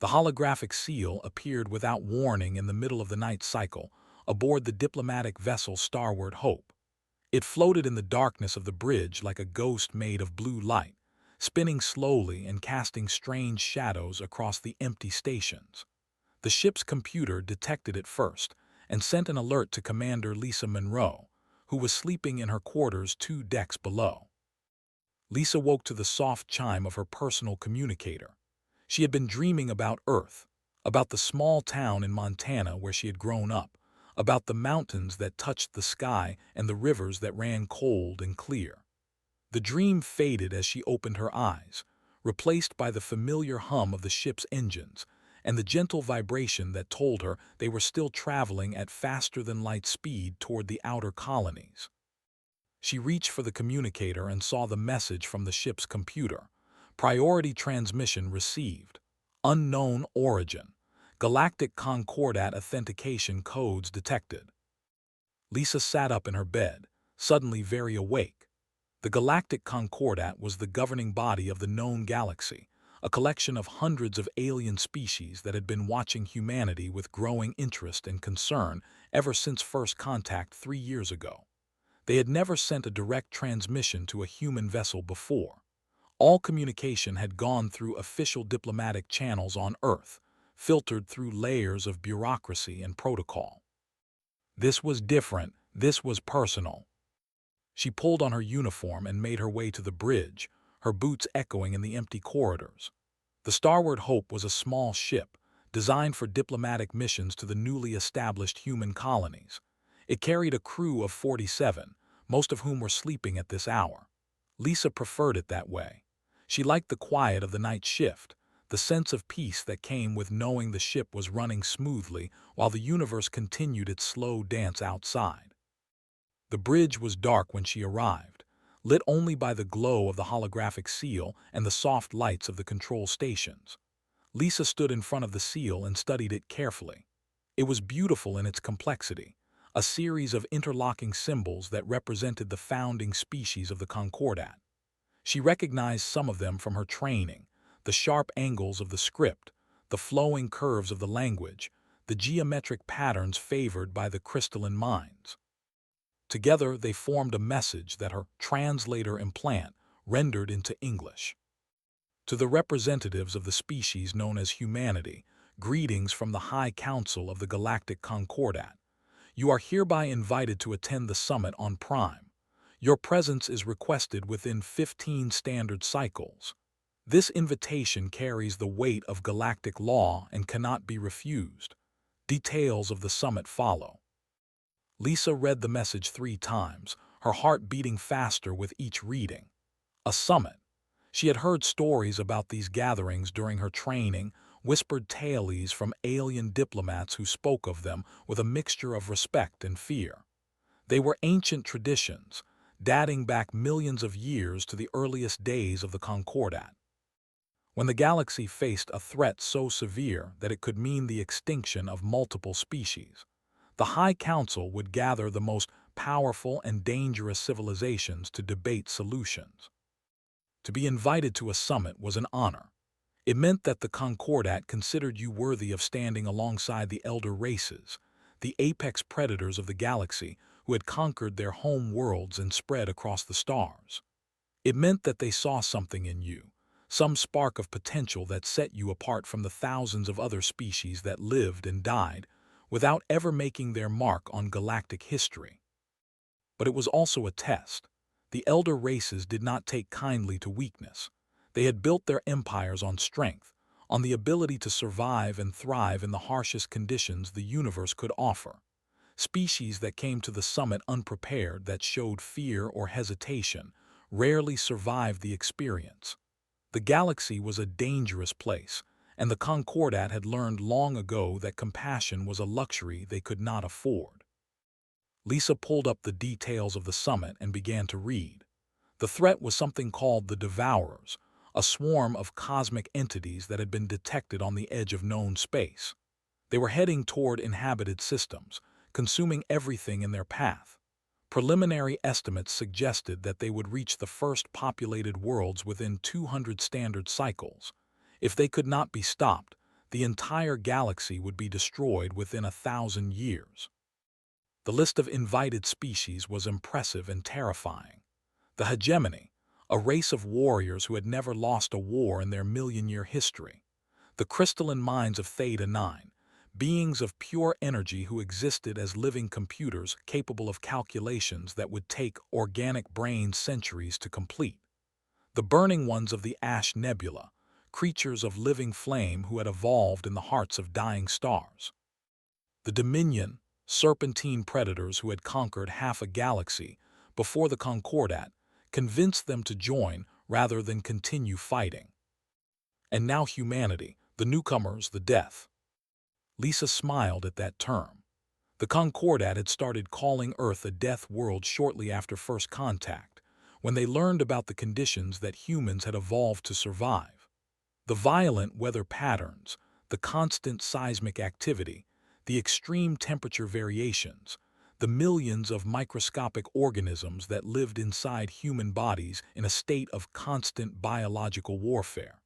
The holographic seal appeared without warning in the middle of the night cycle, aboard the diplomatic vessel Starward Hope. It floated in the darkness of the bridge like a ghost made of blue light, spinning slowly and casting strange shadows across the empty stations. The ship's computer detected it first and sent an alert to Commander Lisa Monroe, who was sleeping in her quarters 2 decks below. Lisa woke to the soft chime of her personal communicator. She had been dreaming about Earth, about the small town in Montana where she had grown up, about the mountains that touched the sky and the rivers that ran cold and clear. The dream faded as she opened her eyes, replaced by the familiar hum of the ship's engines and the gentle vibration that told her they were still traveling at faster-than-light speed toward the outer colonies. She reached for the communicator and saw the message from the ship's computer. Priority transmission received. Unknown origin. Galactic Concordat authentication codes detected. Lisa sat up in her bed, suddenly very awake. The Galactic Concordat was the governing body of the known galaxy, a collection of hundreds of alien species that had been watching humanity with growing interest and concern ever since first contact 3 years ago. They had never sent a direct transmission to a human vessel before. All communication had gone through official diplomatic channels on Earth, filtered through layers of bureaucracy and protocol. This was different, this was personal. She pulled on her uniform and made her way to the bridge, her boots echoing in the empty corridors. The Starward Hope was a small ship, designed for diplomatic missions to the newly established human colonies. It carried a crew of 47, most of whom were sleeping at this hour. Lisa preferred it that way. She liked the quiet of the night shift, the sense of peace that came with knowing the ship was running smoothly while the universe continued its slow dance outside. The bridge was dark when she arrived, lit only by the glow of the holographic seal and the soft lights of the control stations. Lisa stood in front of the seal and studied it carefully. It was beautiful in its complexity, a series of interlocking symbols that represented the founding species of the Concordat. She recognized some of them from her training: the sharp angles of the script, the flowing curves of the language, the geometric patterns favored by the crystalline minds. Together they formed a message that her translator implant rendered into English. To the representatives of the species known as humanity, greetings from the High Council of the Galactic Concordat. You are hereby invited to attend the summit on Prime. Your presence is requested within 15 standard cycles. This invitation carries the weight of galactic law and cannot be refused. Details of the summit follow. Lisa read the message 3 times, her heart beating faster with each reading. A summit. She had heard stories about these gatherings during her training, whispered tales from alien diplomats who spoke of them with a mixture of respect and fear. They were ancient traditions, dating back millions of years to the earliest days of the Concordat. When the galaxy faced a threat so severe that it could mean the extinction of multiple species, the High Council would gather the most powerful and dangerous civilizations to debate solutions. To be invited to a summit was an honor. It meant that the Concordat considered you worthy of standing alongside the elder races, the apex predators of the galaxy who had conquered their home worlds and spread across the stars. It meant that they saw something in you, some spark of potential that set you apart from the thousands of other species that lived and died without ever making their mark on galactic history. But it was also a test. The elder races did not take kindly to weakness. They had built their empires on strength, on the ability to survive and thrive in the harshest conditions the universe could offer. Species that came to the summit unprepared, that showed fear or hesitation, rarely survived the experience. The galaxy was a dangerous place, and the Concordat had learned long ago that compassion was a luxury they could not afford. Lisa pulled up the details of the summit and began to read. The threat was something called the Devourers, a swarm of cosmic entities that had been detected on the edge of known space. They were heading toward inhabited systems, consuming everything in their path. Preliminary estimates suggested that they would reach the first populated worlds within 200 standard cycles. If they could not be stopped, the entire galaxy would be destroyed within 1,000 years. The list of invited species was impressive and terrifying. The hegemony, a race of warriors who had never lost a war in their million-year history. The crystalline minds of Theta 9, beings of pure energy who existed as living computers capable of calculations that would take organic brains centuries to complete. The burning ones of the Ash Nebula, creatures of living flame who had evolved in the hearts of dying stars. The Dominion, serpentine predators who had conquered half a galaxy before the Concordat convinced them to join rather than continue fighting. And now humanity, the newcomers, the death. Lisa smiled at that term. The Concordat had started calling Earth a death world shortly after first contact, when they learned about the conditions that humans had evolved to survive. The violent weather patterns, the constant seismic activity, the extreme temperature variations, the millions of microscopic organisms that lived inside human bodies in a state of constant biological warfare.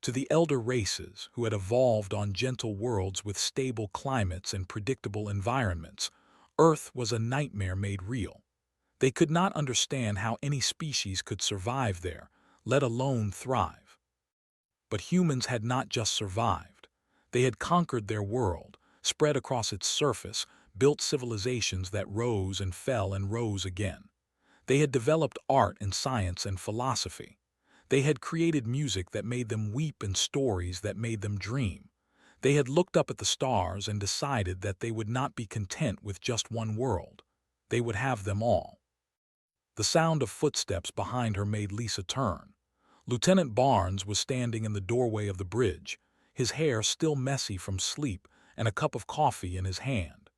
To the elder races who had evolved on gentle worlds with stable climates and predictable environments, Earth was a nightmare made real. They could not understand how any species could survive there, let alone thrive. But humans had not just survived. They had conquered their world, spread across its surface, built civilizations that rose and fell and rose again. They had developed art and science and philosophy. They had created music that made them weep and stories that made them dream. They had looked up at the stars and decided that they would not be content with just one world. They would have them all. The sound of footsteps behind her made Lisa turn. Lieutenant Barnes was standing in the doorway of the bridge, his hair still messy from sleep and a cup of coffee in his hand.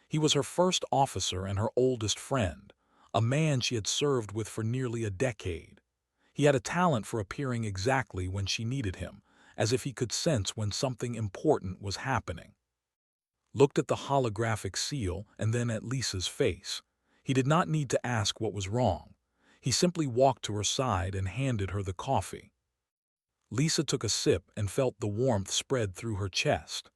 He was her first officer and her oldest friend, a man she had served with for nearly a decade. He had a talent for appearing exactly when she needed him, as if he could sense when something important was happening. Looked at the holographic seal and then at Lisa's face. He did not need to ask what was wrong. He simply walked to her side and handed her the coffee. Lisa took a sip and felt the warmth spread through her chest.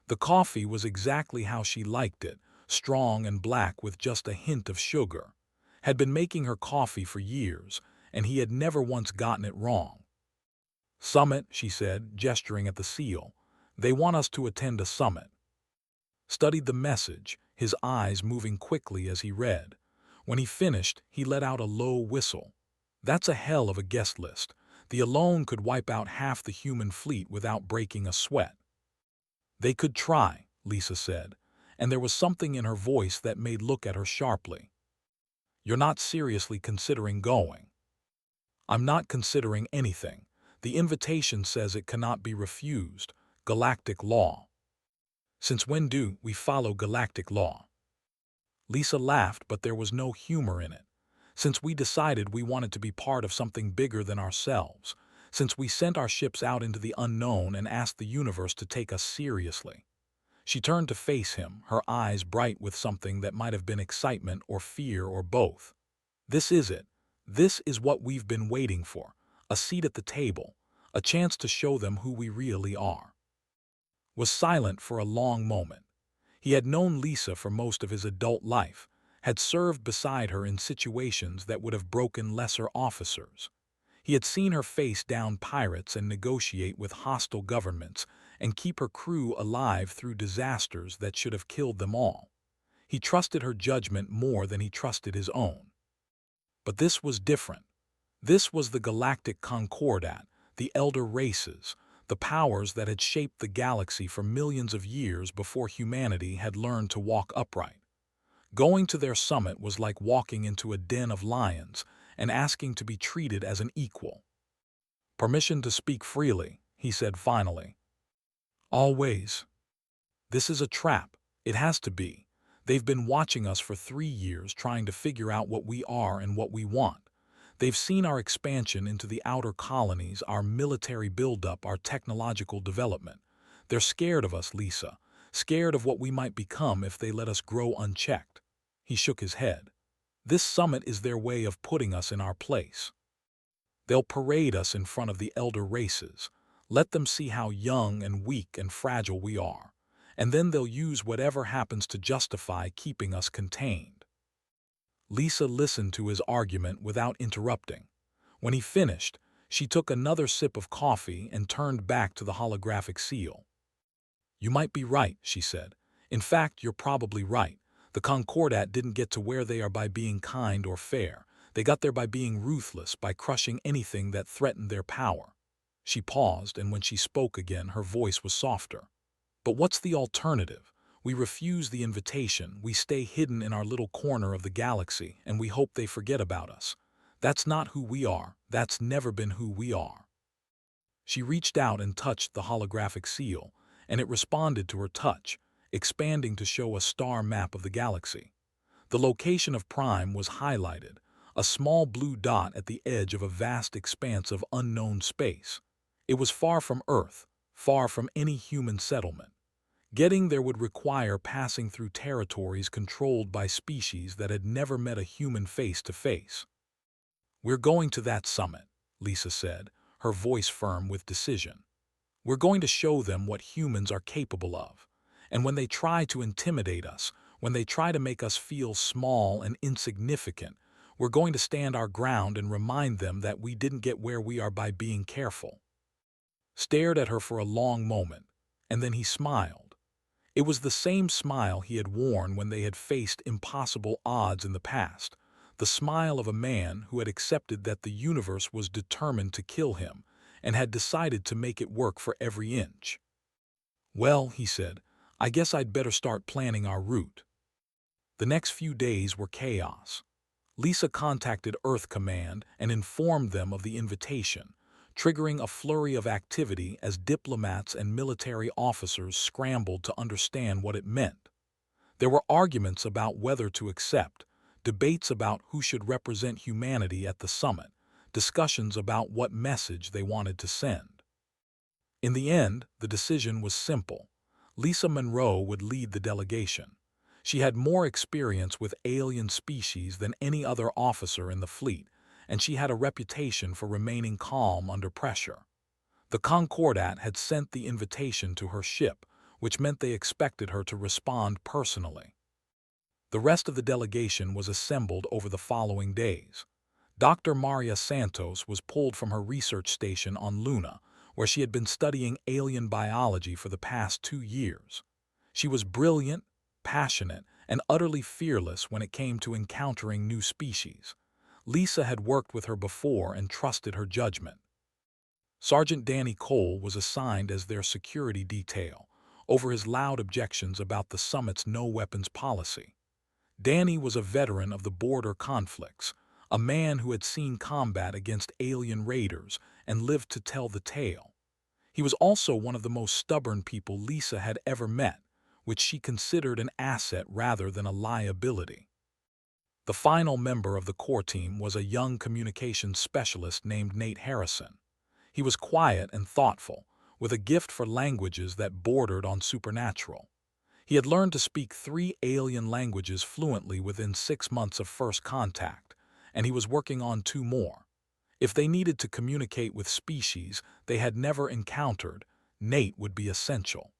The coffee was exactly how she liked it, strong and black with just a hint of sugar. Had been making her coffee for years, and he had never once gotten it wrong. "Summit," she said, gesturing at the seal. "They want us to attend a summit." Studied the message, his eyes moving quickly as he read. When he finished, he let out a low whistle. That's a hell of a guest list. The alone could wipe out half the human fleet without breaking a sweat. "They could try," Lisa said, and there was something in her voice that made look at her sharply. "You're not seriously considering going." "I'm not considering anything. The invitation says it cannot be refused. Galactic law." "Since when do we follow galactic law?" Lisa laughed, but there was no humor in it. "Since we decided we wanted to be part of something bigger than ourselves. Since we sent our ships out into the unknown and asked the universe to take us seriously." She turned to face him, her eyes bright with something that might have been excitement or fear or both. "This is it. This is what we've been waiting for. A seat at the table. A chance to show them who we really are." Was silent for a long moment. He had known Lisa for most of his adult life, had served beside her in situations that would have broken lesser officers. He had seen her face down pirates and negotiate with hostile governments and keep her crew alive through disasters that should have killed them all. He trusted her judgment more than he trusted his own. But this was different. This was the Galactic Concordat, the elder races, the powers that had shaped the galaxy for millions of years before humanity had learned to walk upright. Going to their summit was like walking into a den of lions and asking to be treated as an equal. "Permission to speak freely," he said finally. "Always. This is a trap. It has to be. They've been watching us for 3 years trying to figure out what we are and what we want. They've seen our expansion into the outer colonies, our military buildup, our technological development. They're scared of us, Lisa, scared of what we might become if they let us grow unchecked." He shook his head. "This summit is their way of putting us in our place. They'll parade us in front of the elder races, Let them see how young and weak and fragile we are, and then they'll use whatever happens to justify keeping us contained." Lisa listened to his argument without interrupting. When he finished, she took another sip of coffee and turned back to the holographic seal. "You might be right," she said. "In fact, you're probably right. The Concordat didn't get to where they are by being kind or fair. They got there by being ruthless, by crushing anything that threatened their power." She paused, and when she spoke again, her voice was softer. "But what's the alternative? We refuse the invitation, we stay hidden in our little corner of the galaxy, and we hope they forget about us. That's not who we are. That's never been who we are." She reached out and touched the holographic seal, and it responded to her touch, expanding to show a star map of the galaxy. The location of Prime was highlighted, a small blue dot at the edge of a vast expanse of unknown space. It was far from Earth, far from any human settlement. Getting there would require passing through territories controlled by species that had never met a human face to face. "We're going to that summit," Lisa said, her voice firm with decision. "We're going to show them what humans are capable of. And when they try to intimidate us, when they try to make us feel small and insignificant, we're going to stand our ground and remind them that we didn't get where we are by being careful." Stared at her for a long moment, and then he smiled. It was the same smile he had worn when they had faced impossible odds in the past, the smile of a man who had accepted that the universe was determined to kill him and had decided to make it work for every inch. "Well," he said, "I guess I'd better start planning our route." The next few days were chaos. Lisa contacted Earth Command and informed them of the invitation, triggering a flurry of activity as diplomats and military officers scrambled to understand what it meant. There were arguments about whether to accept, debates about who should represent humanity at the summit, discussions about what message they wanted to send. In the end, the decision was simple. Lisa Monroe would lead the delegation. She had more experience with alien species than any other officer in the fleet, and she had a reputation for remaining calm under pressure. The Concordat had sent the invitation to her ship, which meant they expected her to respond personally. The rest of the delegation was assembled over the following days. Dr. Maria Santos was pulled from her research station on Luna, where she had been studying alien biology for the past 2 years. She was brilliant, passionate, and utterly fearless when it came to encountering new species. Lisa had worked with her before and trusted her judgment. Sergeant Danny Cole was assigned as their security detail, over his loud objections about the summit's no-weapons policy. Danny was a veteran of the border conflicts, a man who had seen combat against alien raiders and lived to tell the tale. He was also one of the most stubborn people Lisa had ever met, which she considered an asset rather than a liability. The final member of the core team was a young communications specialist named Nate Harrison. He was quiet and thoughtful, with a gift for languages that bordered on supernatural. He had learned to speak 3 alien languages fluently within 6 months of first contact, and he was working on 2 more. If they needed to communicate with species they had never encountered, Nate would be essential.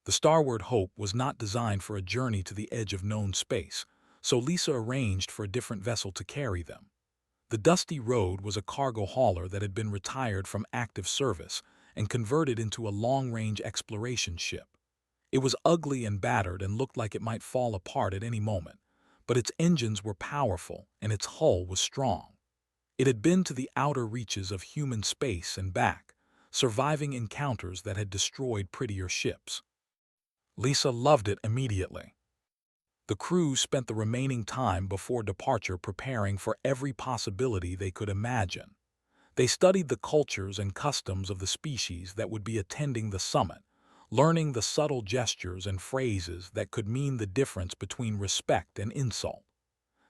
The Starboard Hope was not designed for a journey to the edge of known space, so Lisa arranged for a different vessel to carry them. The Dusty Road was a cargo hauler that had been retired from active service and converted into a long-range exploration ship. It was ugly and battered and looked like it might fall apart at any moment, but its engines were powerful and its hull was strong. It had been to the outer reaches of human space and back, surviving encounters that had destroyed prettier ships. Lisa loved it immediately. The crew spent the remaining time before departure preparing for every possibility they could imagine. They studied the cultures and customs of the species that would be attending the summit, learning the subtle gestures and phrases that could mean the difference between respect and insult.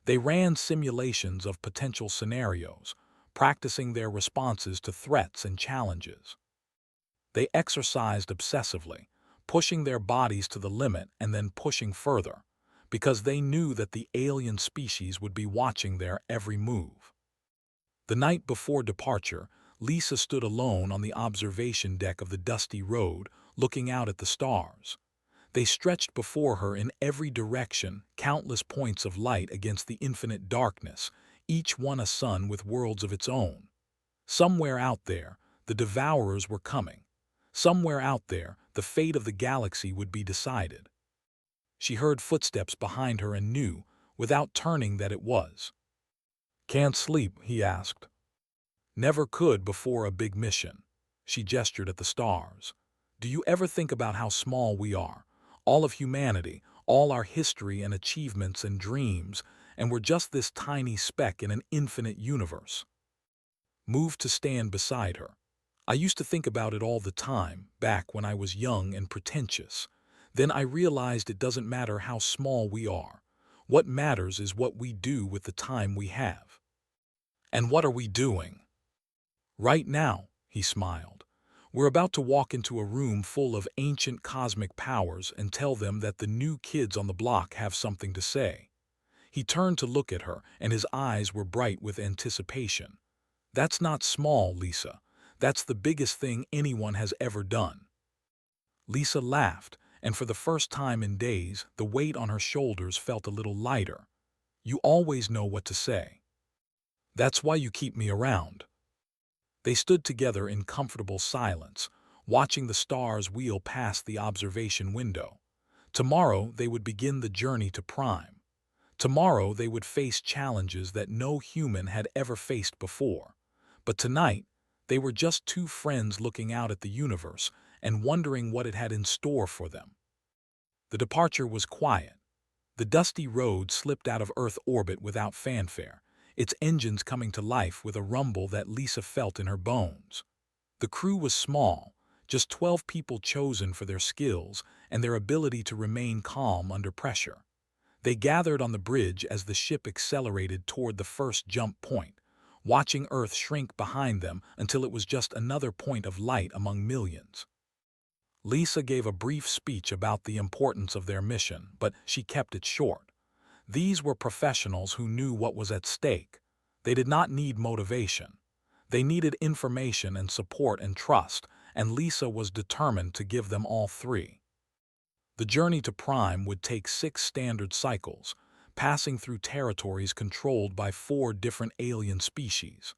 They ran simulations of potential scenarios, practicing their responses to threats and challenges. They exercised obsessively, pushing their bodies to the limit and then pushing further, because they knew that the alien species would be watching their every move. The night before departure, Lisa stood alone on the observation deck of the dusty road, looking out at the stars. They stretched before her in every direction, countless points of light against the infinite darkness, each one a sun with worlds of its own. Somewhere out there, the devourers were coming. Somewhere out there, the fate of the galaxy would be decided. She heard footsteps behind her and knew, without turning, that it was. "Can't sleep?" he asked. "Never could before a big mission." She gestured at the stars. "Do you ever think about how small we are? All of humanity, all our history and achievements and dreams, and we're just this tiny speck in an infinite universe." Moved to stand beside her. "I used to think about it all the time, back when I was young and pretentious. Then I realized it doesn't matter how small we are. What matters is what we do with the time we have." "And what are we doing?" "Right now," he smiled. "We're about to walk into a room full of ancient cosmic powers and tell them that the new kids on the block have something to say." He turned to look at her, and his eyes were bright with anticipation. "That's not small, Lisa. That's the biggest thing anyone has ever done." Lisa laughed, and for the first time in days, the weight on her shoulders felt a little lighter. "You always know what to say. That's why you keep me around." They stood together in comfortable silence, watching the stars wheel past the observation window. Tomorrow they would begin the journey to Prime. Tomorrow they would face challenges that no human had ever faced before. But tonight, they were just two friends looking out at the universe and wondering what it had in store for them. The departure was quiet. The dusty road slipped out of Earth orbit without fanfare, its engines coming to life with a rumble that Lisa felt in her bones. The crew was small, just 12 people chosen for their skills and their ability to remain calm under pressure. They gathered on the bridge as the ship accelerated toward the first jump point, watching Earth shrink behind them until it was just another point of light among millions. Lisa gave a brief speech about the importance of their mission, but she kept it short. These were professionals who knew what was at stake. They did not need motivation. They needed information and support and trust, and Lisa was determined to give them all three. The journey to Prime would take 6 standard cycles, passing through territories controlled by 4 different alien species.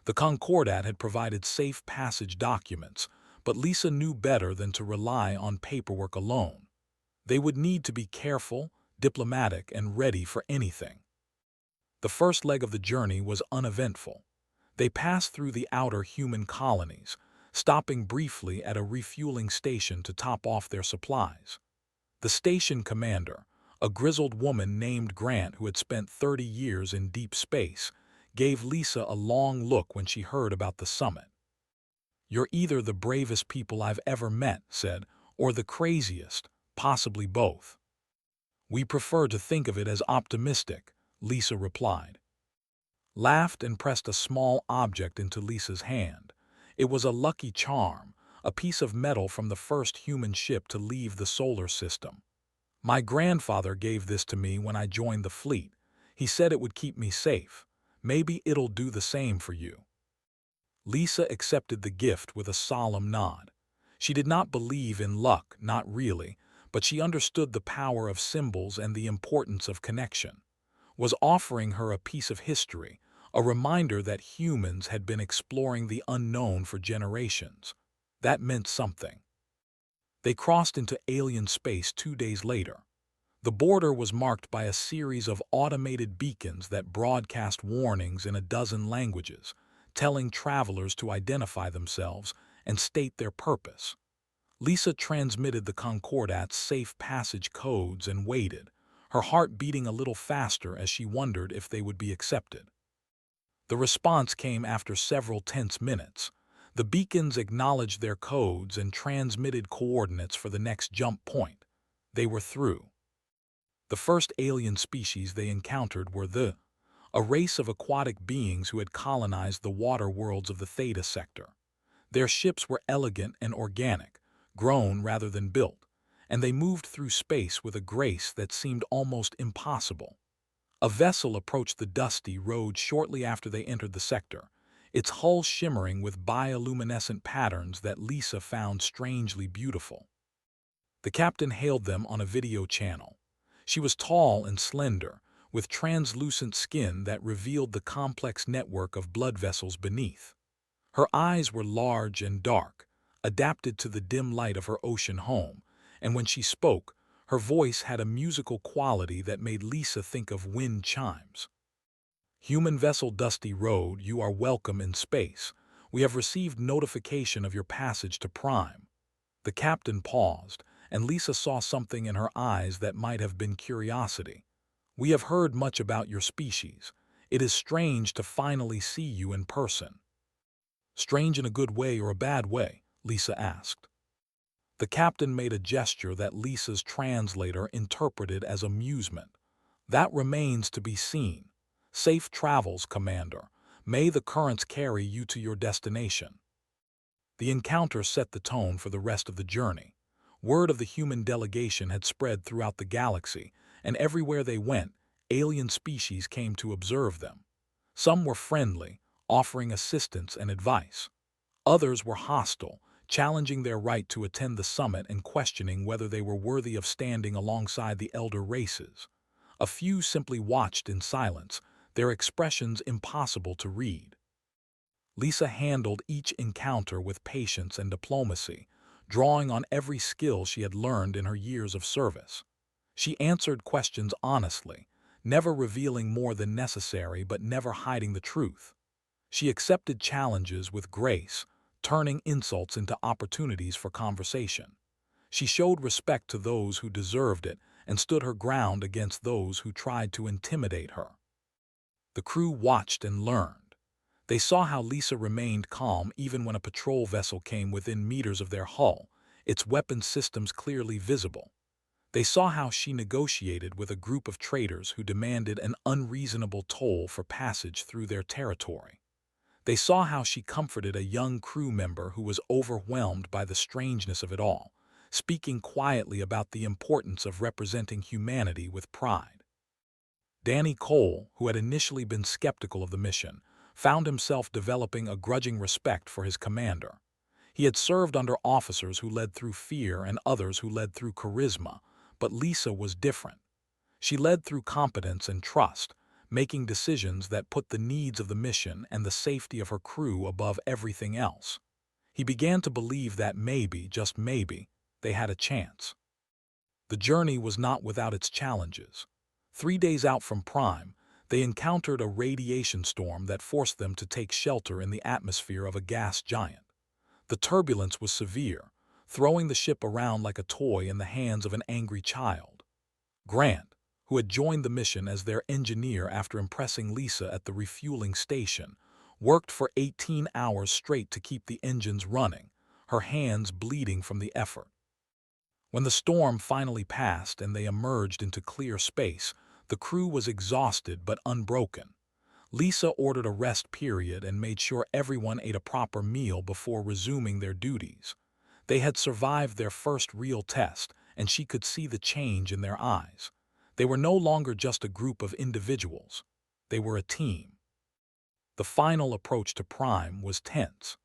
The Concordat had provided safe passage documents, but Lisa knew better than to rely on paperwork alone. They would need to be careful, diplomatic, and ready for anything. The first leg of the journey was uneventful. They passed through the outer human colonies, stopping briefly at a refueling station to top off their supplies. The station commander, a grizzled woman named Grant who had spent 30 years in deep space, gave Lisa a long look when she heard about the summit. "You're either the bravest people I've ever met," said, "or the craziest, possibly both." "We prefer to think of it as optimistic," Lisa replied. Laughed and pressed a small object into Lisa's hand. It was a lucky charm, a piece of metal from the first human ship to leave the solar system. "My grandfather gave this to me when I joined the fleet. He said it would keep me safe. Maybe it'll do the same for you." Lisa accepted the gift with a solemn nod. She did not believe in luck, not really, but she understood the power of symbols and the importance of connection. Was offering her a piece of history, a reminder that humans had been exploring the unknown for generations. That meant something. They crossed into alien space 2 days later. The border was marked by a series of automated beacons that broadcast warnings in a dozen languages, telling travelers to identify themselves and state their purpose. Lisa transmitted the Concordat's safe passage codes and waited, her heart beating a little faster as she wondered if they would be accepted. The response came after several tense minutes. The beacons acknowledged their codes and transmitted coordinates for the next jump point. They were through. The first alien species they encountered were a race of aquatic beings who had colonized the water worlds of the Theta sector. Their ships were elegant and organic, grown rather than built, and they moved through space with a grace that seemed almost impossible. A vessel approached the dusty road shortly after they entered the sector. its hull shimmering with bioluminescent patterns that Lisa found strangely beautiful. The captain hailed them on a video channel. She was tall and slender, with translucent skin that revealed the complex network of blood vessels beneath. Her eyes were large and dark, adapted to the dim light of her ocean home, and when she spoke, her voice had a musical quality that made Lisa think of wind chimes. Human vessel Dusty Road, you are welcome in space. We have received notification of your passage to Prime. The captain paused, and Lisa saw something in her eyes that might have been curiosity. We have heard much about your species. It is strange to finally see you in person. Strange in a good way or a bad way? Lisa asked. The captain made a gesture that Lisa's translator interpreted as amusement. That remains to be seen. Safe travels, Commander. May the currents carry you to your destination. The encounter set the tone for the rest of the journey. Word of the human delegation had spread throughout the galaxy, and everywhere they went, alien species came to observe them. Some were friendly, offering assistance and advice. Others were hostile, challenging their right to attend the summit and questioning whether they were worthy of standing alongside the elder races. A few simply watched in silence, their expressions impossible to read. Lisa handled each encounter with patience and diplomacy, drawing on every skill she had learned in her years of service. She answered questions honestly, never revealing more than necessary but never hiding the truth. She accepted challenges with grace, turning insults into opportunities for conversation. She showed respect to those who deserved it and stood her ground against those who tried to intimidate her. The crew watched and learned. They saw how Lisa remained calm even when a patrol vessel came within meters of their hull, its weapon systems clearly visible. They saw how she negotiated with a group of traders who demanded an unreasonable toll for passage through their territory. They saw how she comforted a young crew member who was overwhelmed by the strangeness of it all, speaking quietly about the importance of representing humanity with pride. Danny Cole, who had initially been skeptical of the mission, found himself developing a grudging respect for his commander. He had served under officers who led through fear and others who led through charisma, but Lisa was different. She led through competence and trust, making decisions that put the needs of the mission and the safety of her crew above everything else. He began to believe that maybe, just maybe, they had a chance. The journey was not without its challenges. 3 days out from Prime, they encountered a radiation storm that forced them to take shelter in the atmosphere of a gas giant. The turbulence was severe, throwing the ship around like a toy in the hands of an angry child. Grant, who had joined the mission as their engineer after impressing Lisa at the refueling station, worked for 18 hours straight to keep the engines running, her hands bleeding from the effort. When the storm finally passed and they emerged into clear space, the crew was exhausted but unbroken. Lisa ordered a rest period and made sure everyone ate a proper meal before resuming their duties. They had survived their first real test, and she could see the change in their eyes. They were no longer just a group of individuals. They were a team. The final approach to Prime was tense.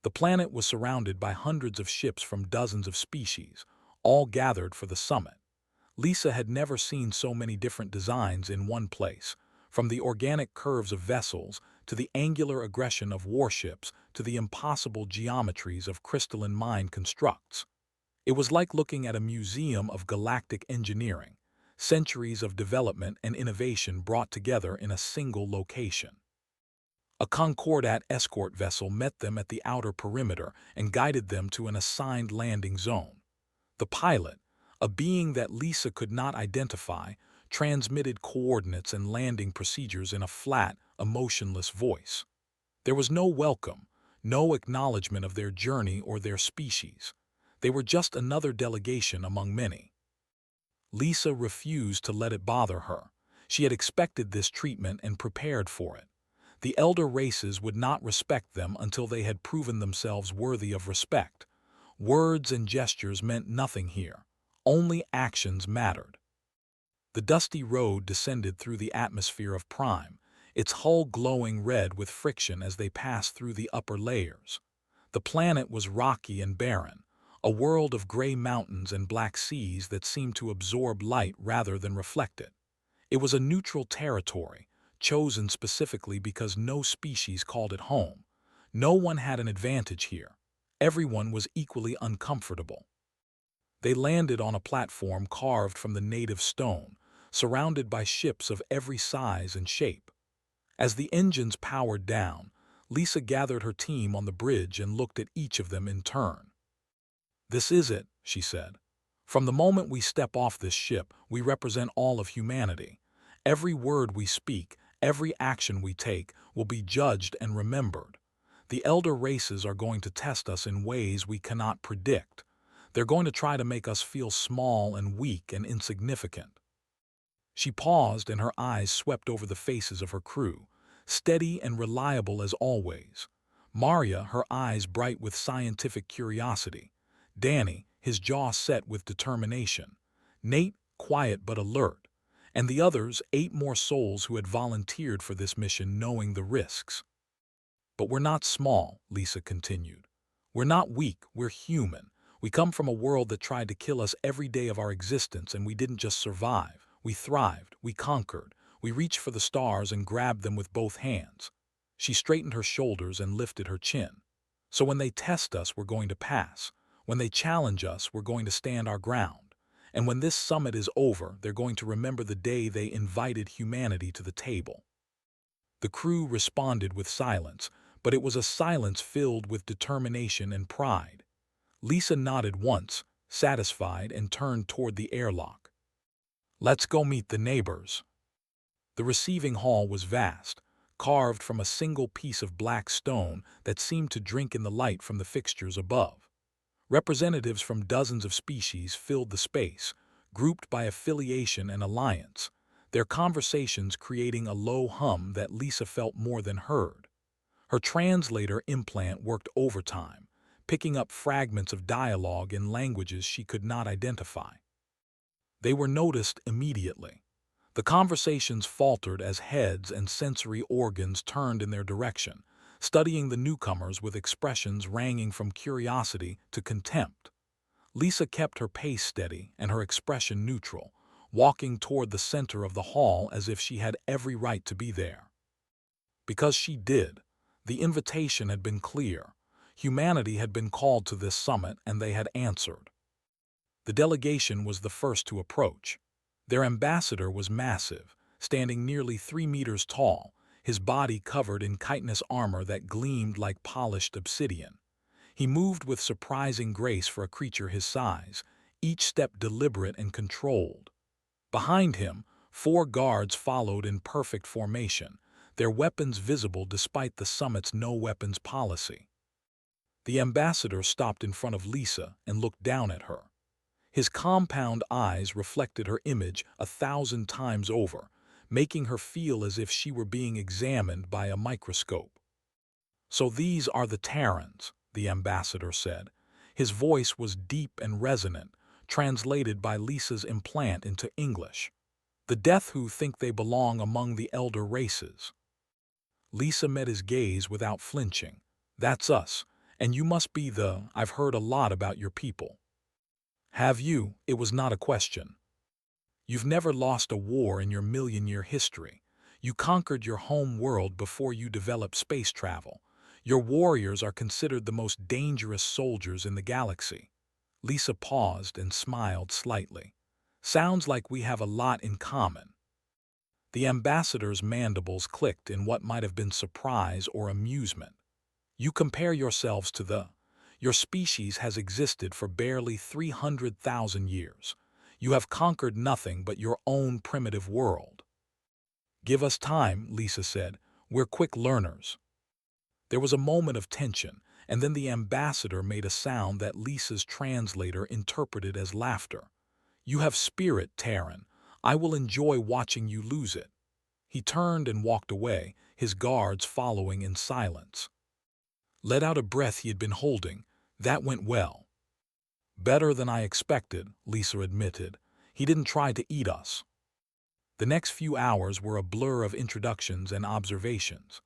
The planet was surrounded by hundreds of ships from dozens of species, all gathered for the summit. Lisa had never seen so many different designs in one place, from the organic curves of vessels to the angular aggression of warships to the impossible geometries of crystalline mine constructs. It was like looking at a museum of galactic engineering, centuries of development and innovation brought together in a single location. A Concordat escort vessel met them at the outer perimeter and guided them to an assigned landing zone. The pilot, a being that Lisa could not identify, transmitted coordinates and landing procedures in a flat, emotionless voice. There was no welcome, no acknowledgement of their journey or their species. They were just another delegation among many. Lisa refused to let it bother her. She had expected this treatment and prepared for it. The elder races would not respect them until they had proven themselves worthy of respect. Words and gestures meant nothing here. Only actions mattered. The dusty road descended through the atmosphere of Prime, its hull glowing red with friction as they passed through the upper layers. The planet was rocky and barren, a world of gray mountains and black seas that seemed to absorb light rather than reflect it. It was a neutral territory, chosen specifically because no species called it home. No one had an advantage here. Everyone was equally uncomfortable. They landed on a platform carved from the native stone, surrounded by ships of every size and shape. As the engines powered down, Lisa gathered her team on the bridge and looked at each of them in turn. "This is it," she said. "From the moment we step off this ship, we represent all of humanity. Every word we speak, every action we take, will be judged and remembered. The elder races are going to test us in ways we cannot predict. They're going to try to make us feel small and weak and insignificant." She paused and her eyes swept over the faces of her crew, steady and reliable as always. Maria, her eyes bright with scientific curiosity. Danny, his jaw set with determination. Nate, quiet but alert. And the others, 8 more souls who had volunteered for this mission knowing the risks. "But we're not small," Lisa continued. "We're not weak, we're human. We come from a world that tried to kill us every day of our existence, and we didn't just survive. We thrived, we conquered, we reached for the stars and grabbed them with both hands." She straightened her shoulders and lifted her chin. "So when they test us, we're going to pass. When they challenge us, we're going to stand our ground. And when this summit is over, they're going to remember the day they invited humanity to the table." The crew responded with silence, but it was a silence filled with determination and pride. Lisa nodded once, satisfied, and turned toward the airlock. "Let's go meet the neighbors." The receiving hall was vast, carved from a single piece of black stone that seemed to drink in the light from the fixtures above. Representatives from dozens of species filled the space, grouped by affiliation and alliance, their conversations creating a low hum that Lisa felt more than heard. Her translator implant worked overtime, picking up fragments of dialogue in languages she could not identify. They were noticed immediately. The conversations faltered as heads and sensory organs turned in their direction, studying the newcomers with expressions ranging from curiosity to contempt. Lisa kept her pace steady and her expression neutral, walking toward the center of the hall as if she had every right to be there. Because she did. The invitation had been clear. Humanity had been called to this summit, and they had answered. The delegation was the first to approach. Their ambassador was massive, standing nearly 3 meters tall, his body covered in chitinous armor that gleamed like polished obsidian. He moved with surprising grace for a creature his size, each step deliberate and controlled. Behind him, 4 guards followed in perfect formation, their weapons visible despite the summit's no-weapons policy. The ambassador stopped in front of Lisa and looked down at her. His compound eyes reflected her image 1,000 times over, making her feel as if she were being examined by a microscope. "So these are the Terrans," the ambassador said. His voice was deep and resonant, translated by Lisa's implant into English. "The Death who think they belong among the elder races." Lisa met his gaze without flinching. "That's us, and you must be the, I've heard a lot about your people." "Have you?" It was not a question. "You've never lost a war in your million-year history. You conquered your home world before you developed space travel. Your warriors are considered the most dangerous soldiers in the galaxy." Lisa paused and smiled slightly. "Sounds like we have a lot in common." The ambassador's mandibles clicked in what might have been surprise or amusement. "You compare yourselves to the... Your species has existed for barely 300,000 years. You have conquered nothing but your own primitive world." "Give us time," Lisa said. "We're quick learners." There was a moment of tension, and then the ambassador made a sound that Lisa's translator interpreted as laughter. "You have spirit, Terran. I will enjoy watching you lose it." He turned and walked away, his guards following in silence. Let out a breath he had been holding. "That went well." "Better than I expected," Lisa admitted. "He didn't try to eat us." The next few hours were a blur of introductions and observations.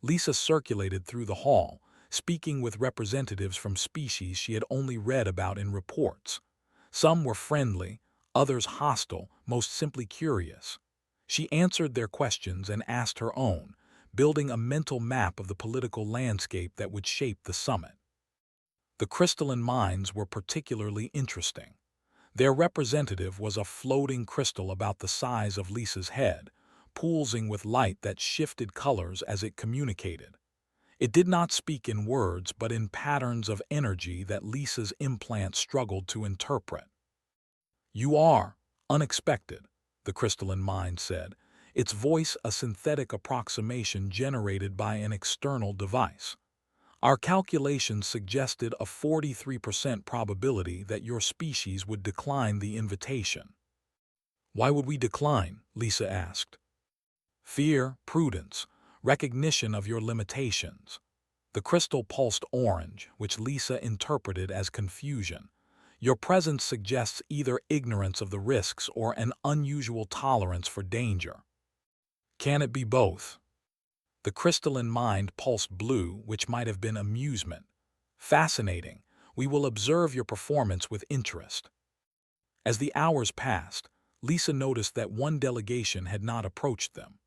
Lisa circulated through the hall, speaking with representatives from species she had only read about in reports. Some were friendly, others hostile, most simply curious. She answered their questions and asked her own, building a mental map of the political landscape that would shape the summit. The crystalline mines were particularly interesting. Their representative was a floating crystal about the size of Lisa's head, pulsing with light that shifted colors as it communicated. It did not speak in words but in patterns of energy that Lisa's implant struggled to interpret. "You are unexpected," the crystalline mind said, its voice a synthetic approximation generated by an external device. "Our calculations suggested a 43% probability that your species would decline the invitation." "Why would we decline?" Lisa asked. "Fear, prudence, recognition of your limitations." The crystal pulsed orange, which Lisa interpreted as confusion. "Your presence suggests either ignorance of the risks or an unusual tolerance for danger." "Can it be both?" The crystalline mind pulsed blue, which might have been amusement. "Fascinating. We will observe your performance with interest." As the hours passed, Lisa noticed that one delegation had not approached them.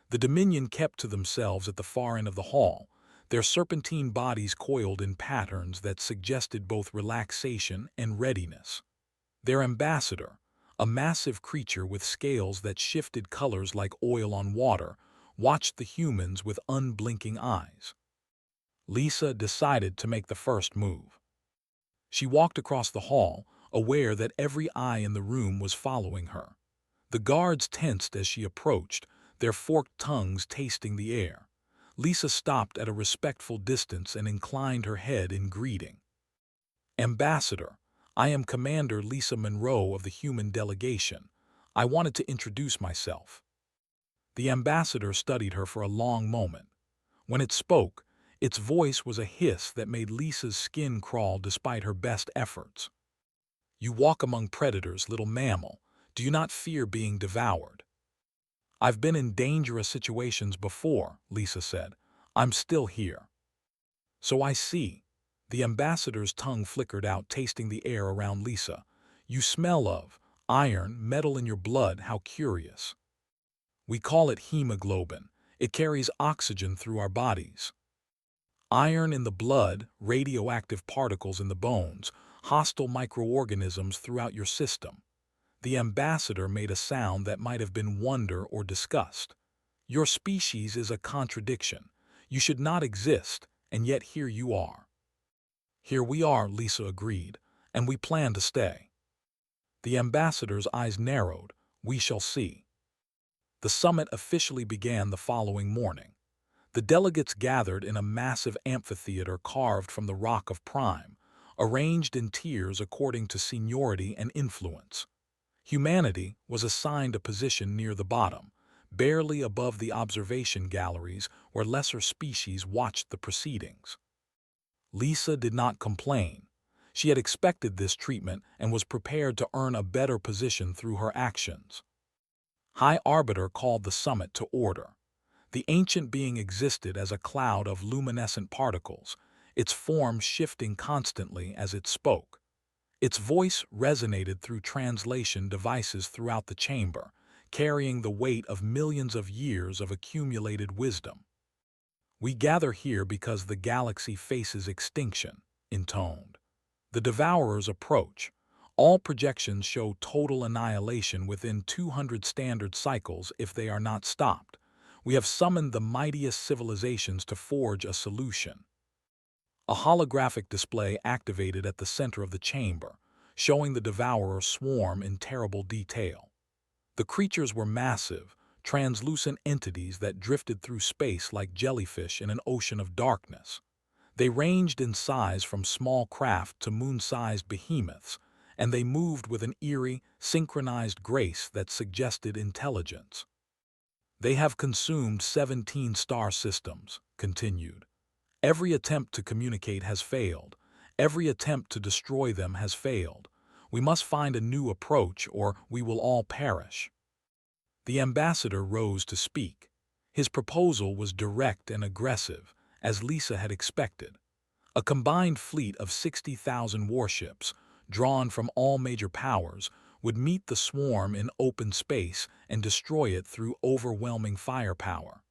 The Dominion kept to themselves at the far end of the hall, their serpentine bodies coiled in patterns that suggested both relaxation and readiness. Their ambassador, a massive creature with scales that shifted colors like oil on water, watched the humans with unblinking eyes. Lisa decided to make the first move. She walked across the hall, aware that every eye in the room was following her. The guards tensed as she approached, their forked tongues tasting the air. Lisa stopped at a respectful distance and inclined her head in greeting. "Ambassador, I am Commander Lisa Monroe of the human delegation. I wanted to introduce myself." The ambassador studied her for a long moment. When it spoke, its voice was a hiss that made Lisa's skin crawl despite her best efforts. "You walk among predators, little mammal. Do you not fear being devoured?" "I've been in dangerous situations before," Lisa said. "I'm still here." "So I see." The ambassador's tongue flickered out, tasting the air around Lisa. "You smell of iron, metal in your blood. How curious." "We call it hemoglobin. It carries oxygen through our bodies." "Iron in the blood, radioactive particles in the bones, hostile microorganisms throughout your system." The ambassador made a sound that might have been wonder or disgust. "Your species is a contradiction. You should not exist, and yet here you are." "Here we are," Lisa agreed, "and we plan to stay." The ambassador's eyes narrowed. "We shall see." The summit officially began the following morning. The delegates gathered in a massive amphitheater carved from the rock of Prime, arranged in tiers according to seniority and influence. Humanity was assigned a position near the bottom, barely above the observation galleries where lesser species watched the proceedings. Lisa did not complain. She had expected this treatment and was prepared to earn a better position through her actions. High Arbiter called the summit to order. The ancient being existed as a cloud of luminescent particles, its form shifting constantly as it spoke. Its voice resonated through translation devices throughout the chamber, carrying the weight of millions of years of accumulated wisdom. "We gather here because the galaxy faces extinction," intoned. "The Devourers approach. All projections show total annihilation within 200 standard cycles if they are not stopped. We have summoned the mightiest civilizations to forge a solution." A holographic display activated at the center of the chamber, showing the Devourer swarm in terrible detail. The creatures were massive, translucent entities that drifted through space like jellyfish in an ocean of darkness. They ranged in size from small craft to moon-sized behemoths, and they moved with an eerie, synchronized grace that suggested intelligence. "They have consumed 17 star systems," continued. "Every attempt to communicate has failed. Every attempt to destroy them has failed. We must find a new approach or we will all perish." The ambassador rose to speak. His proposal was direct and aggressive, as Lisa had expected. A combined fleet of 60,000 warships, drawn from all major powers, would meet the swarm in open space and destroy it through overwhelming firepower.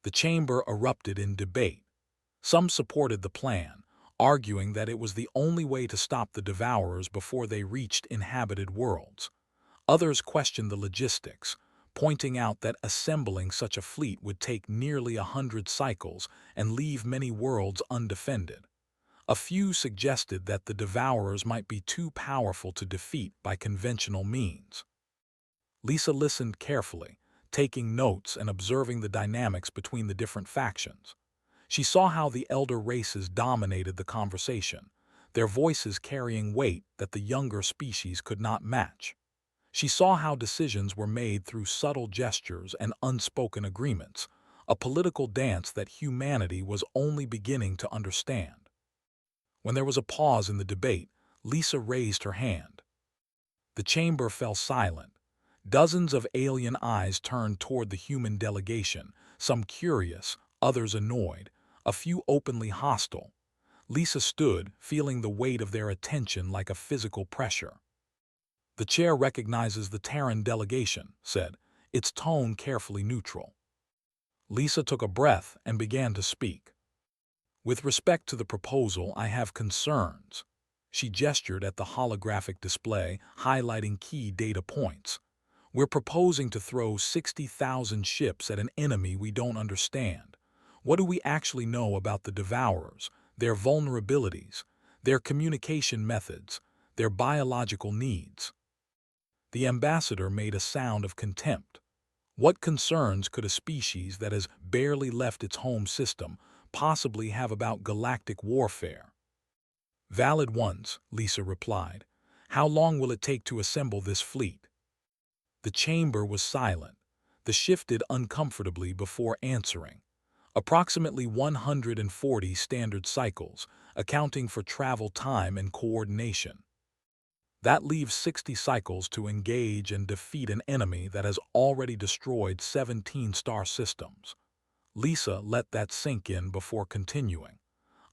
The chamber erupted in debate. Some supported the plan, arguing that it was the only way to stop the Devourers before they reached inhabited worlds. Others questioned the logistics, pointing out that assembling such a fleet would take nearly 100 cycles and leave many worlds undefended. A few suggested that the Devourers might be too powerful to defeat by conventional means. Lisa listened carefully, taking notes and observing the dynamics between the different factions. She saw how the elder races dominated the conversation, their voices carrying weight that the younger species could not match. She saw how decisions were made through subtle gestures and unspoken agreements, a political dance that humanity was only beginning to understand. When there was a pause in the debate, Lisa raised her hand. The chamber fell silent. Dozens of alien eyes turned toward the human delegation, some curious, others annoyed, a few openly hostile. Lisa stood, feeling the weight of their attention like a physical pressure. "The chair recognizes the Terran delegation," said, its tone carefully neutral. Lisa took a breath and began to speak. "With respect to the proposal, I have concerns." She gestured at the holographic display, highlighting key data points. "We're proposing to throw 60,000 ships at an enemy we don't understand. What do we actually know about the Devourers, their vulnerabilities, their communication methods, their biological needs?" The ambassador made a sound of contempt. What concerns could a species that has barely left its home system possibly have about galactic warfare? "Valid ones," Lisa replied. "How long will it take to assemble this fleet?" The chamber was silent. The shifted uncomfortably before answering. "Approximately 140 standard cycles, accounting for travel time and coordination." That leaves 60 cycles to engage and defeat an enemy that has already destroyed 17 star systems. Lisa let that sink in before continuing.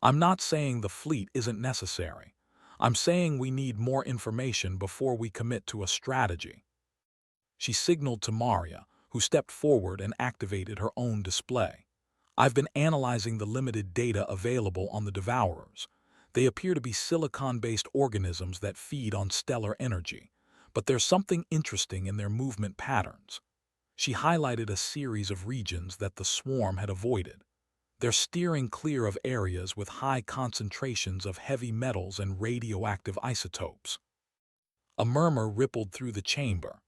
"I'm not saying the fleet isn't necessary. I'm saying we need more information before we commit to a strategy." She signaled to Maria, who stepped forward and activated her own display. "I've been analyzing the limited data available on the Devourers. They appear to be silicon-based organisms that feed on stellar energy, but there's something interesting in their movement patterns." She highlighted a series of regions that the swarm had avoided. "They're steering clear of areas with high concentrations of heavy metals and radioactive isotopes." A murmur rippled through the chamber.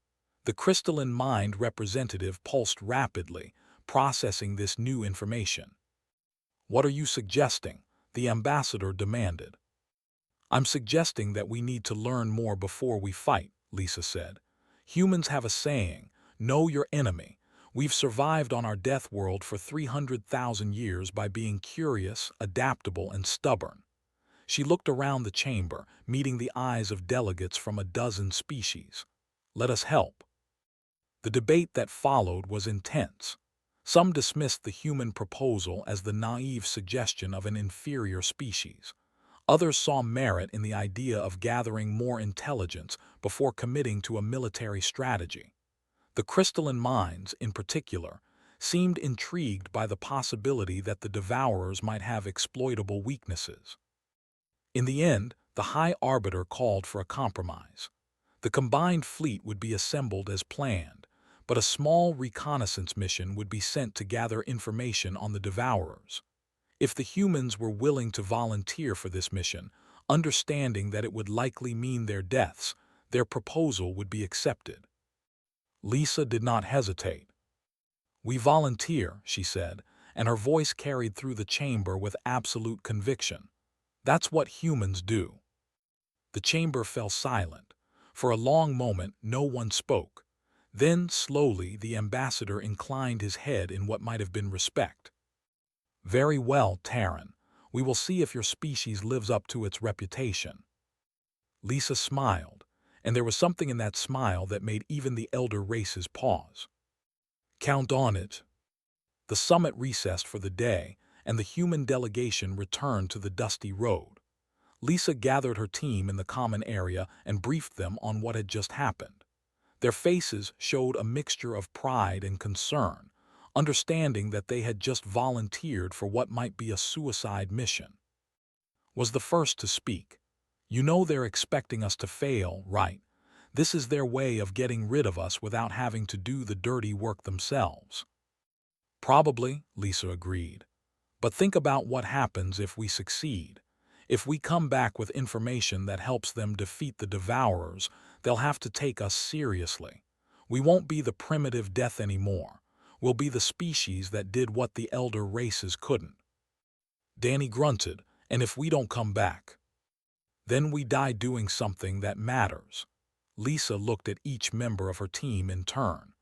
The crystalline mind representative pulsed rapidly, processing this new information. "What are you suggesting?" the ambassador demanded. "I'm suggesting that we need to learn more before we fight," Lisa said. "Humans have a saying, 'Know your enemy.' We've survived on our death world for 300,000 years by being curious, adaptable, and stubborn." She looked around the chamber, meeting the eyes of delegates from a dozen species. "Let us help." The debate that followed was intense. Some dismissed the human proposal as the naive suggestion of an inferior species. Others saw merit in the idea of gathering more intelligence before committing to a military strategy. The crystalline minds, in particular, seemed intrigued by the possibility that the Devourers might have exploitable weaknesses. In the end, the High Arbiter called for a compromise. The combined fleet would be assembled as planned, but a small reconnaissance mission would be sent to gather information on the Devourers. If the humans were willing to volunteer for this mission, understanding that it would likely mean their deaths, their proposal would be accepted. Lisa did not hesitate. "We volunteer," she said, and her voice carried through the chamber with absolute conviction. "That's what humans do." The chamber fell silent. For a long moment, no one spoke. Then, slowly, the ambassador inclined his head in what might have been respect. "Very well, Terran. We will see if your species lives up to its reputation." Lisa smiled. and there was something in that smile that made even the elder races pause. Count on it. The summit recessed for the day, and the human delegation returned to the dusty road. Lisa gathered her team in the common area and briefed them on what had just happened. Their faces showed a mixture of pride and concern, understanding that they had just volunteered for what might be a suicide mission. Was the first to speak. You know they're expecting us to fail, right? This is their way of getting rid of us without having to do the dirty work themselves. Probably, Lisa agreed. But think about what happens if we succeed. If we come back with information that helps them defeat the Devourers, they'll have to take us seriously. We won't be the primitive death anymore. We'll be the species that did what the elder races couldn't. Danny grunted, and if we don't come back, then we die doing something that matters. Lisa looked at each member of her team in turn.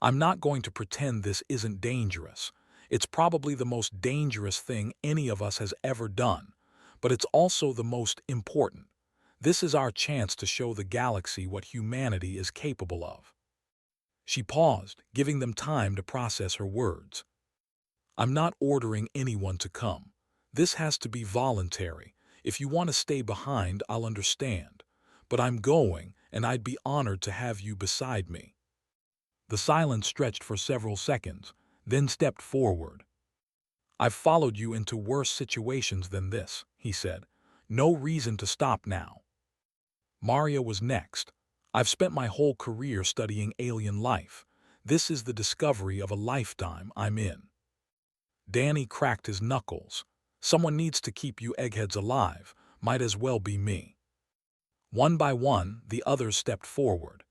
I'm not going to pretend this isn't dangerous. It's probably the most dangerous thing any of us has ever done, but it's also the most important. This is our chance to show the galaxy what humanity is capable of. She paused, giving them time to process her words. I'm not ordering anyone to come. This has to be voluntary. If you want to stay behind, I'll understand. But I'm going, and I'd be honored to have you beside me. The silence stretched for several seconds, then stepped forward. I've followed you into worse situations than this, he said. No reason to stop now. Maria was next. I've spent my whole career studying alien life. This is the discovery of a lifetime I'm in. Danny cracked his knuckles. Someone needs to keep you eggheads alive. Might as well be me. One by one, the others stepped forward.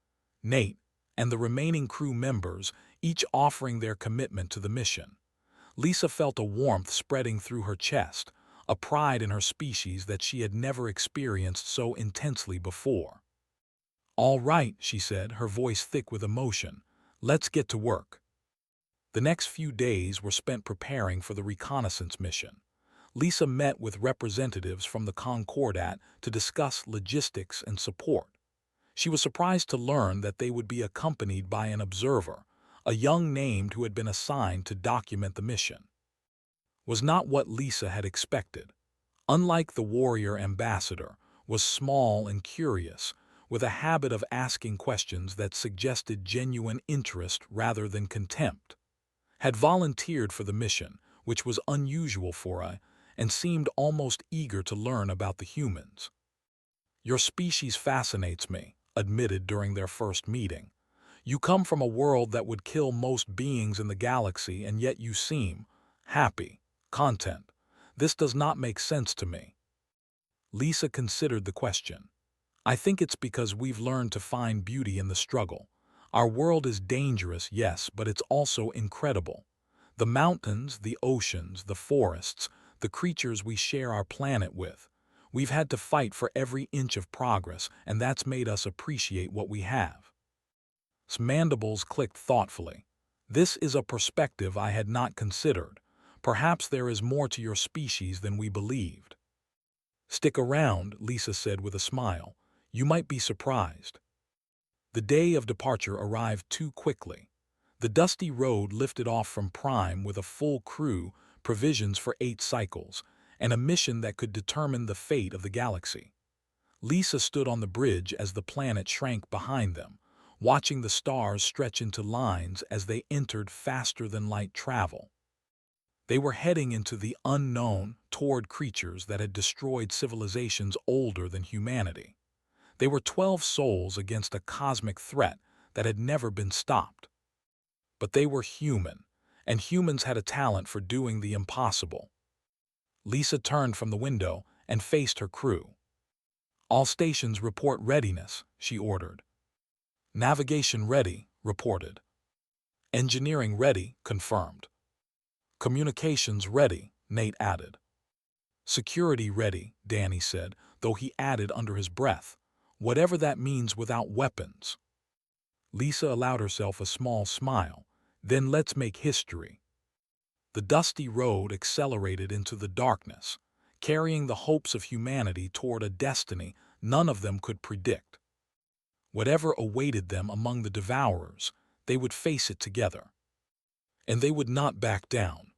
Nate and the remaining crew members, each offering their commitment to the mission. Lisa felt a warmth spreading through her chest, a pride in her species that she had never experienced so intensely before. All right, she said, her voice thick with emotion. Let's get to work. The next few days were spent preparing for the reconnaissance mission. Lisa met with representatives from the Concordat to discuss logistics and support. She was surprised to learn that they would be accompanied by an observer, a young named who had been assigned to document the mission. Was not what Lisa had expected. Unlike the warrior ambassador, was small and curious, with a habit of asking questions that suggested genuine interest rather than contempt. Had volunteered for the mission, which was unusual for her, and seemed almost eager to learn about the humans. Your species fascinates me, admitted during their first meeting. You come from a world that would kill most beings in the galaxy, and yet you seem happy, content. This does not make sense to me. Lisa considered the question. I think it's because we've learned to find beauty in the struggle. Our world is dangerous, yes, but it's also incredible. The mountains, the oceans, the forests, the creatures we share our planet with. We've had to fight for every inch of progress, and that's made us appreciate what we have. His mandibles clicked thoughtfully. This is a perspective I had not considered. Perhaps there is more to your species than we believed. Stick around, Lisa said with a smile. You might be surprised. The day of departure arrived too quickly. The dusty road lifted off from Prime with a full crew, provisions for 8 cycles, and a mission that could determine the fate of the galaxy. Lisa stood on the bridge as the planet shrank behind them, watching the stars stretch into lines as they entered faster-than-light travel. They were heading into the unknown toward creatures that had destroyed civilizations older than humanity. They were 12 souls against a cosmic threat that had never been stopped. But they were human, and humans had a talent for doing the impossible. Lisa turned from the window and faced her crew. All stations report readiness, she ordered. Navigation ready, reported. Engineering ready, confirmed. Communications ready, Nate added. Security ready, Danny said, though he added under his breath, whatever that means without weapons. Lisa allowed herself a small smile. Then let's make history. The dusty road accelerated into the darkness, carrying the hopes of humanity toward a destiny none of them could predict. Whatever awaited them among the devourers, they would face it together. And they would not back down.